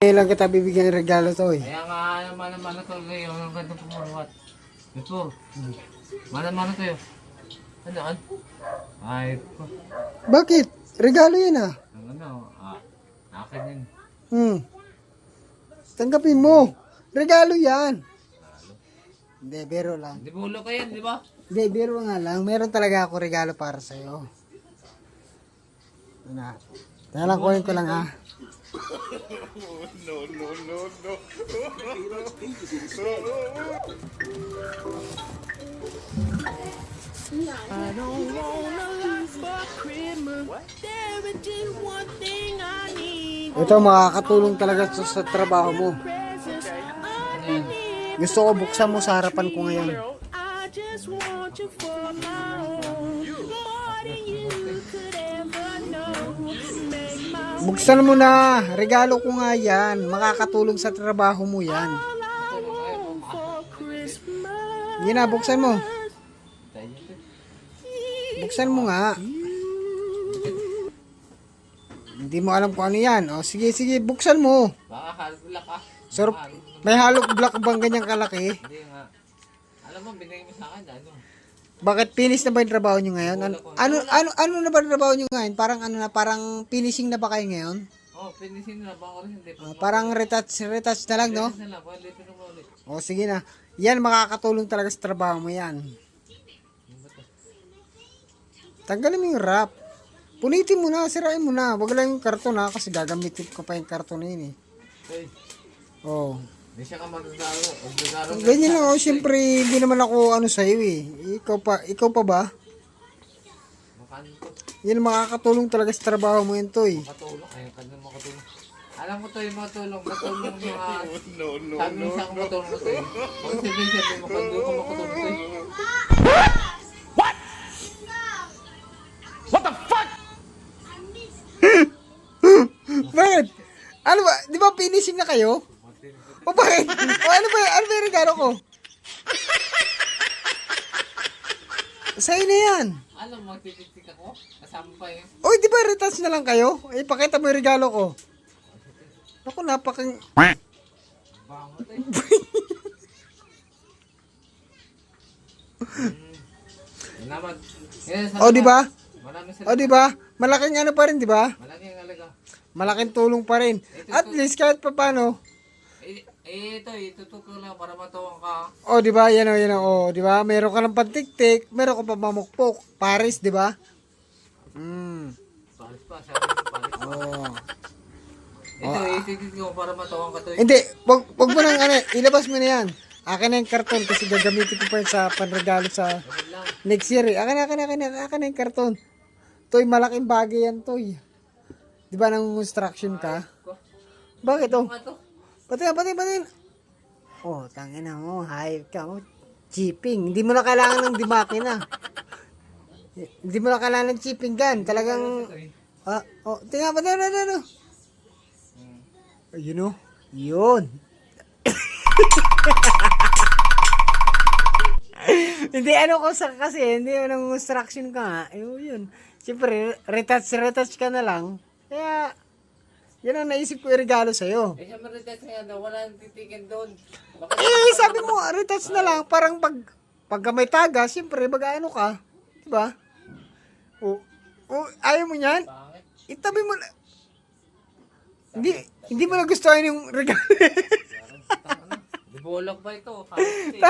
Kailan kita bibigyan ng regalo to eh. Kaya nga naman ito ngayon. Ang ganda pumawat. Ito. Mana to yun. Ano? Ay. Bakit? Regalo yan ah. Ano? Akin yun. Tanggapin mo. Regalo yan. Hindi, biro lang. Di bulo ka yan, di ba? Hindi, biro nga lang. Meron talaga ako regalo para sa'yo. Ano? Talang kunin ko lang ha. I don't wanna live for Christmas. There is just one thing I need. Ito makakatulong talaga sa trabaho mo. Presents Gusto ko buksan mo sa harapan ko ngayon. I just want you for my own. More than you could ever know. Make my Buksan mo na. Regalo ko nga yan. Makakatulong sa trabaho mo yan. all I want for Christmas. Yan na, buksan mo. Buksan mo nga. Hindi mo alam kung ano yan. O, sige, buksan mo. Baka halbulak ka. Sir, may hollow block bang ganyang kalaki? Hindi nga. Alam mo, binigay mo sa akin. Ano? Bakit finish na ba yung trabaho nyo ngayon? Ano na ba yung trabaho nyo ngayon? Parang ano na, parang finishing na ba kayo ngayon? Finisin na. Baka rin hindi. Parang retouch na lang, no? Finisin na lang. Baka hindi pinumulit. O, sige na. Yan, makakatulong talaga sa trabaho mo yan. Tanggalin mo yung wrap. Punitin mo na, sirain mo na. Wag lang yung karton ha, kasi gagamitin ko pa yung karton na yun eh. Hey, Oh. hindi siya ka magdagaro. Ganyan lang, oh, syempre, hindi naman ako ano sa'yo eh. Ikaw pa ba? Makano to? Yan, makakatulong talaga sa trabaho mo yun to eh. Makatulong. Ayun ka na makatulong. Alam mo to yung makatulong. Matulong yung sabi mo sa akin matulong ko to eh. Kung sabihin mo kung doon ko makatulong to eh. Bakit? Ano ba? Di ba finishing na kayo? O bakit? O ano ba yung regalo ko? Sa'yo na yan. Alam mo, magtitik ako. Kasama pa yun. Oy, di ba retouch na lang kayo? Pakita mo yung regalo ko. Ako, napakang... Bango to eh. Naman. O, di ba? Marami sa O, di ba? Malaking ano pa rin, di ba? malaki ang alaga. Malaking tulong pa rin. At least kahit pa paano. Itutok ko lang para matuwang ka. O, di ba? Yan o. Di ba? Meron ka ng pantiktik, meron ka pa mamukpok. Paris, di ba? Palis pa, sabi ko palis pa. Oh. Itutok ko para matuwang ka to. Hindi, wag mo nang ano, ilabas mo na yan. Akin na yung karton kasi gagamitin ko pa yun sa panregalo sa Ganun lang. next year eh. Akin na yung karton. Toy, malaking bagay yan, Toy. Di ba nang instruction ka? Bakit oh? Ano to? Pati. Oh, tangina mo, hayop ka mo. Chipping. Hindi mo na kailangan ng dimakina. Hindi mo na kailangan ng chipping gun. Talagang, tingnan pati, ano. Ayun oh. Yun. Hindi ano ko kasi hindi nang instruction ka nga. Yun. Siyempre, retouch ka na lang. Kaya, yan ang naisip ko i-regalo sa'yo. Siya maritas nga daw, wala nang titikin doon. Sabi mo, retouch na lang. Parang pagka may taga, siyempre, mag-ano ka. Diba? Ayaw mo yan? Pangit. Itabi mo na. Hindi mo na gustuhan yung regalo. Di bolok ba ito? Kapit eh.